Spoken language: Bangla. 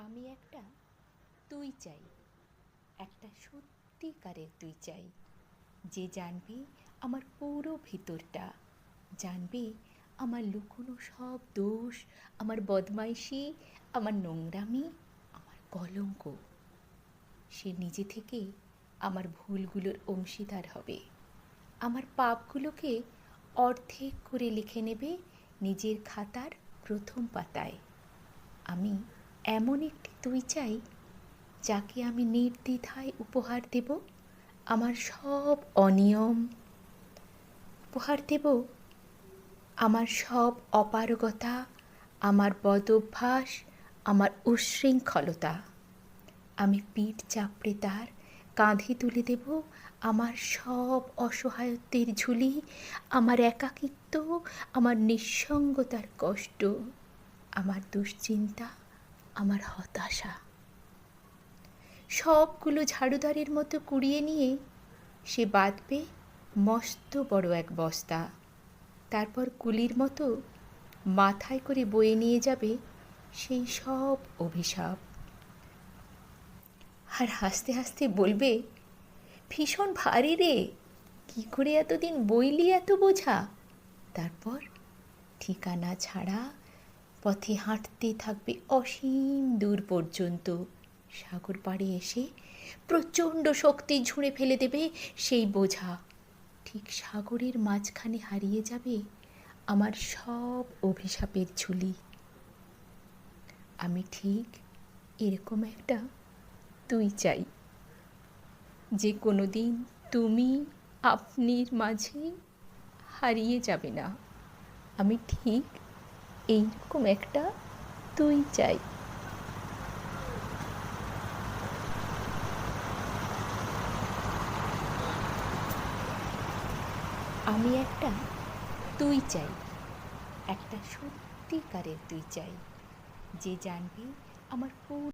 আমি একটা তুই চাই, একটা সত্যিকারের তুই চাই, যে জানবে আমার পুরো ভিতরটা, জানবে আমার লুকোনো সব দোষ, আমার বদমাইশি, আমার নোংরামি, আমার কলঙ্ক। সে নিজে থেকে আমার ভুলগুলোর অংশীদার হবে, আমার পাপগুলোকে অর্ধেক করে লিখে নেবে নিজের খাতার প্রথম পাতায়। আমি এমন একটি তুই চাই, যাকে আমি নির্দ্বিধায় উপহার দেব আমার সব অনিয়ম, উপহার দেব আমার সব অপারগতা, আমার বদঅভ্যাস, আমার উচ্ছৃঙ্খলতা। আমি পিঠ চাপড়ে তার কাঁধে তুলে দেব আমার সব অসহায়ত্বের ঝুলি, আমার একাকিত্ব, আমার নিঃসঙ্গতার কষ্ট, আমার দুশ্চিন্তা, আমার হতাশা। সবগুলো ঝাড়ুদারের মতো কুড়িয়ে নিয়ে সে বাঁধবে মস্ত বড় এক বস্তা, তারপর কুলির মতো মাথায় করে বয়ে নিয়ে যাবে সেই সব অভিশাপ। আর হাসতে হাসতে বলবে, ভীষণ ভারী রে, কি করে এতদিন বইলি এত বোঝা। তারপর ঠিকানা ছাড়া পথে হাঁটতে থাকবে অসীম দূর পর্যন্ত। সাগর পাড়ে এসে প্রচণ্ড শক্তি ঝুড়ে ফেলে দেবে সেই বোঝা। ঠিক সাগরের মাঝখানে হারিয়ে যাবে আমার সব অভিশাপের ঝুলি। আমি ঠিক এরকম একটা তুই চাই, যে কোনো দিন তুমি আপনির মাঝে হারিয়ে যাবে না। আমি ঠিক এইরকম একটা তুই চাই। আমি একটা তুই চাই, একটা সত্যিকারের তুই চাই, যে জানবে আমার পুরো